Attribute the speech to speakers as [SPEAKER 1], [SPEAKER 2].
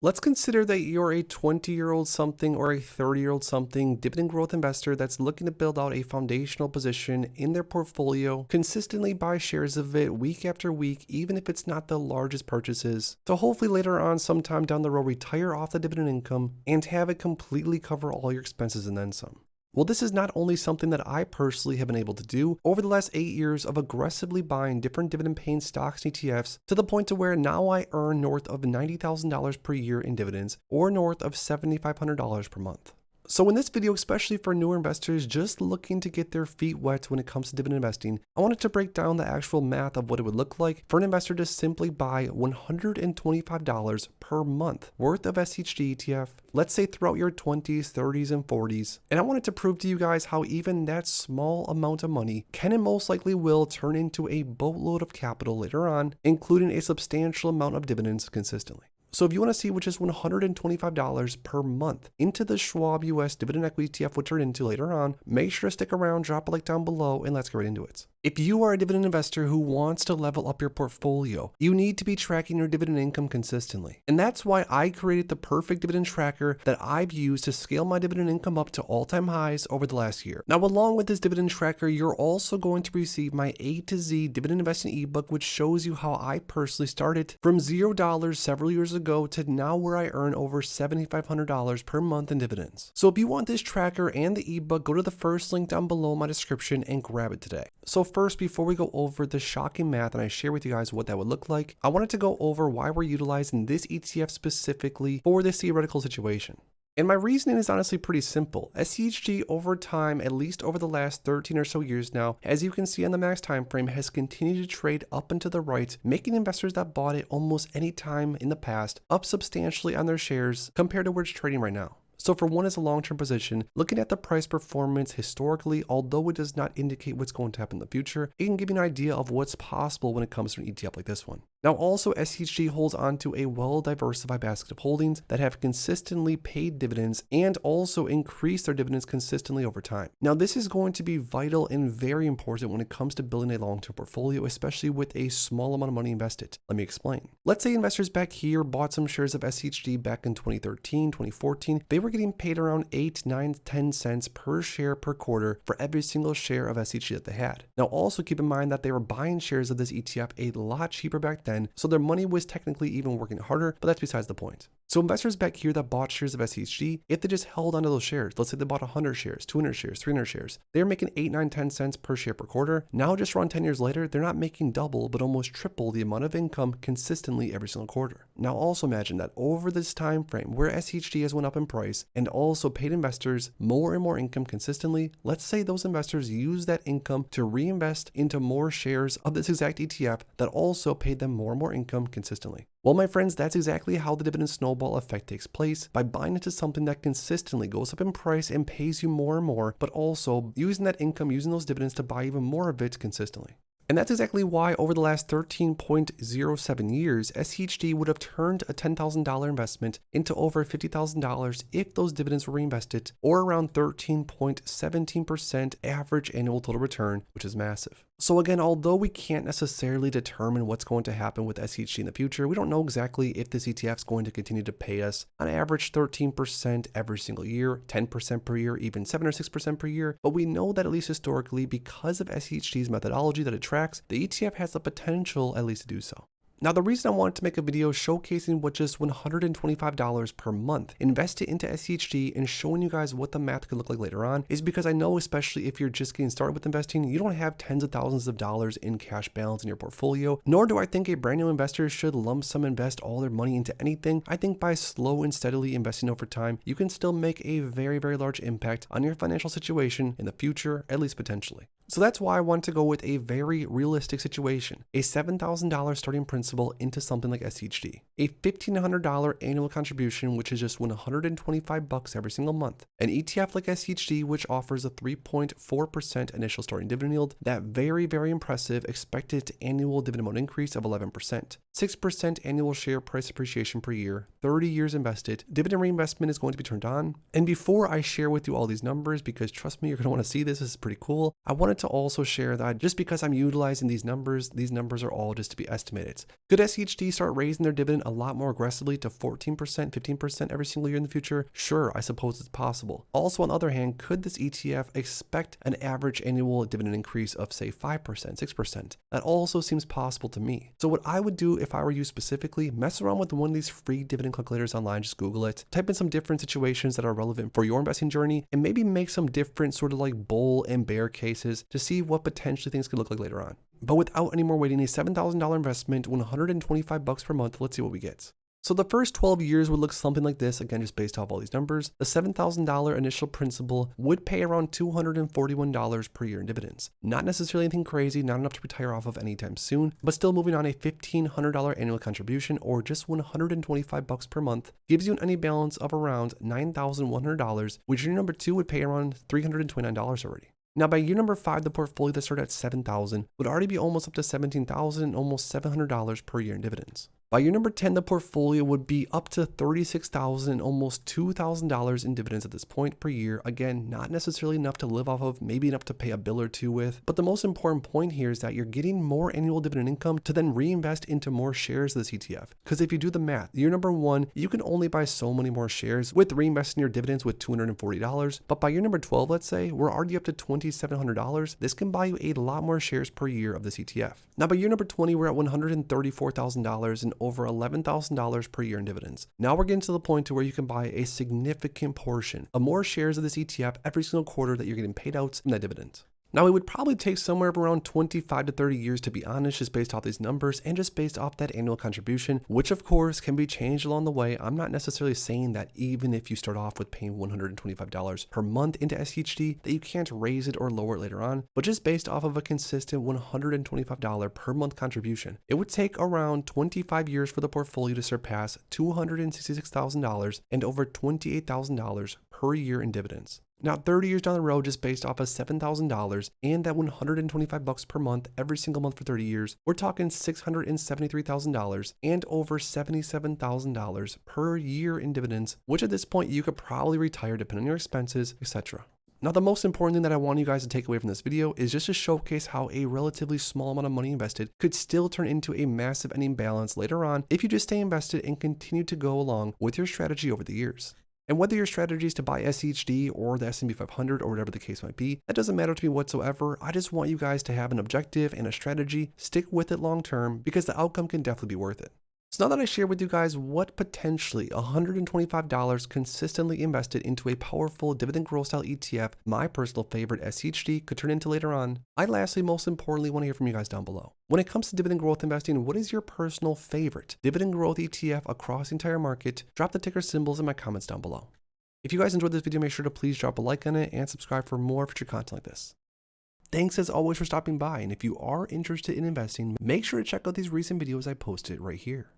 [SPEAKER 1] Let's consider that you're a 20-year-old something or a 30-year-old something dividend growth investor that's looking to build out a foundational position in their portfolio, consistently buy shares of it week after week, even if it's not the largest purchases, to hopefully later on sometime down the road retire off the dividend income and have it completely cover all your expenses and then some. Well, this is not only something that I personally have been able to do over the last 8 years of aggressively buying different dividend-paying stocks and ETFs to the point to where now I earn north of $90,000 per year in dividends or north of $7,500 per month. So in this video, especially for newer investors just looking to get their feet wet when it comes to dividend investing, I wanted to break down the actual math of what it would look like for an investor to simply buy $125 per month worth of SCHD ETF, let's say throughout your 20s, 30s, and 40s. And I wanted to prove to you guys how even that small amount of money can and most likely will turn into a boatload of capital later on, including a substantial amount of dividends consistently. So if you want to see what just $125 per month into the Schwab US Dividend Equity ETF would turn into later on, make sure to stick around, drop a like down below, and let's get right into it. If you are a dividend investor who wants to level up your portfolio, you need to be tracking your dividend income consistently. And that's why I created the perfect dividend tracker that I've used to scale my dividend income up to all-time highs over the last year. Now, along with this dividend tracker, you're also going to receive my A to Z dividend investing ebook, which shows you how I personally started from $0 several years ago to now where I earn over $7,500 per month in dividends. So if you want this tracker and the ebook, go to the first link down below in my description and grab it today. So first, before we go over the shocking math and I share with you guys what that would look like, I wanted to go over why we're utilizing this ETF specifically for this theoretical situation. And my reasoning is honestly pretty simple. SCHD over time, at least over the last 13 or so years now, as you can see on the max time frame, has continued to trade up and to the right, making investors that bought it almost any time in the past up substantially on their shares compared to where it's trading right now. So for one as a long-term position, looking at the price performance historically, although it does not indicate what's going to happen in the future, it can give you an idea of what's possible when it comes to an ETF like this one. Now also, SCHD holds onto a well-diversified basket of holdings that have consistently paid dividends and also increased their dividends consistently over time. Now this is going to be vital and very important when it comes to building a long-term portfolio, especially with a small amount of money invested. Let me explain. Let's say investors back here bought some shares of SCHD back in 2013, 2014. They were getting paid around 8, 9, 10 cents per share per quarter for every single share of SCHD that they had. Now also keep in mind that they were buying shares of this ETF a lot cheaper back then, so their money was technically even working harder, but that's besides the point. So investors back here that bought shares of SCHD, if they just held onto those shares, let's say they bought 100 shares, 200 shares, 300 shares, they're making 8, 9, 10 cents per share per quarter. Now just around 10 years later, they're not making double, but almost triple the amount of income consistently every single quarter. Now also imagine that over this time frame where SCHD has went up in price and also paid investors more and more income consistently, let's say those investors use that income to reinvest into more shares of this exact ETF that also paid them more and more income consistently. Well, my friends, that's exactly how the dividend snowball effect takes place, by buying into something that consistently goes up in price and pays you more and more, but also using that income, using those dividends to buy even more of it consistently. And that's exactly why over the last 13.07 years, SCHD would have turned a $10,000 investment into over $50,000 if those dividends were reinvested, or around 13.17% average annual total return, which is massive. So again, although we can't necessarily determine what's going to happen with SCHD in the future, we don't know exactly if this ETF is going to continue to pay us on average 13% every single year, 10% per year, even 7 or 6% per year. But we know that at least historically, because of SCHD's methodology that it tracks, the ETF has the potential at least to do so. Now, the reason I wanted to make a video showcasing what just $125 per month invested into SCHD and showing you guys what the math could look like later on is because I know, especially if you're just getting started with investing, you don't have tens of thousands of dollars in cash balance in your portfolio, nor do I think a brand new investor should lump sum invest all their money into anything. I think by slow and steadily investing over time, you can still make a very, very large impact on your financial situation in the future, at least potentially. So that's why I want to go with a very realistic situation, a $7,000 starting principal into something like SCHD, a $1,500 annual contribution, which is just $125 every single month, an ETF like SCHD, which offers a 3.4% initial starting dividend yield, that very, very impressive expected annual dividend amount increase of 11%, 6% annual share price appreciation per year, 30 years invested, dividend reinvestment is going to be turned on. And before I share with you all these numbers, because trust me, you're going to want to see this is pretty cool, I wanted to also share that just because I'm utilizing these numbers are all just to be estimated. Could SCHD start raising their dividend a lot more aggressively to 14%, 15% every single year in the future? Sure, I suppose it's possible. Also, on the other hand, could this ETF expect an average annual dividend increase of say 5%, 6%? That also seems possible to me. So what I would do if I were you specifically, mess around with one of these free dividend calculators online, just Google it, type in some different situations that are relevant for your investing journey, and maybe make some different sort of like bull and bear cases to see what potentially things could look like later on. But without any more waiting, a $7,000 investment, $125 per month, let's see what we get. So the first 12 years would look something like this, again, just based off all these numbers. The $7,000 initial principal would pay around $241 per year in dividends. Not necessarily anything crazy, not enough to retire off of anytime soon, but still moving on. A $1,500 annual contribution, or just $125 per month, gives you an ending balance of around $9,100, which year number 2 would pay around $329 already. Now, by year number 5, the portfolio that started at $7,000 would already be almost up to $17,000 and almost $700 per year in dividends. By year number 10, the portfolio would be up to $36,000 and almost $2,000 in dividends at this point per year. Again, not necessarily enough to live off of, maybe enough to pay a bill or two with. But the most important point here is that you're getting more annual dividend income to then reinvest into more shares of this ETF. Because if you do the math, year number 1, you can only buy so many more shares with reinvesting your dividends with $240. But by year number 12, let's say, we're already up to $2,700. This can buy you a lot more shares per year of this ETF. Now, by year number 20, we're at $134,000 and over $11,000 per year in dividends. Now we're getting to the point to where you can buy a significant portion of more shares of this ETF every single quarter that you're getting paid out from that dividend. Now, it would probably take somewhere around 25 to 30 years, to be honest, just based off these numbers and just based off that annual contribution, which of course can be changed along the way. I'm not necessarily saying that even if you start off with paying $125 per month into SCHD, that you can't raise it or lower it later on, but just based off of a consistent $125 per month contribution, it would take around 25 years for the portfolio to surpass $266,000 and over $28,000 per year in dividends. Now, 30 years down the road, just based off of $7,000 and that $125 per month every single month for 30 years, we're talking $673,000 and over $77,000 per year in dividends, which at this point you could probably retire depending on your expenses, etc. Now, the most important thing that I want you guys to take away from this video is just to showcase how a relatively small amount of money invested could still turn into a massive ending balance later on if you just stay invested and continue to go along with your strategy over the years. And whether your strategy is to buy SCHD or the S&P 500 or whatever the case might be, that doesn't matter to me whatsoever. I just want you guys to have an objective and a strategy, stick with it long term, because the outcome can definitely be worth it. So now that I share with you guys what potentially $125 consistently invested into a powerful dividend growth style ETF, my personal favorite SCHD, could turn into later on, I lastly, most importantly, want to hear from you guys down below. When it comes to dividend growth investing, what is your personal favorite dividend growth ETF across the entire market? Drop the ticker symbols in my comments down below. If you guys enjoyed this video, make sure to please drop a like on it and subscribe for more future content like this. Thanks as always for stopping by, and if you are interested in investing, make sure to check out these recent videos I posted right here.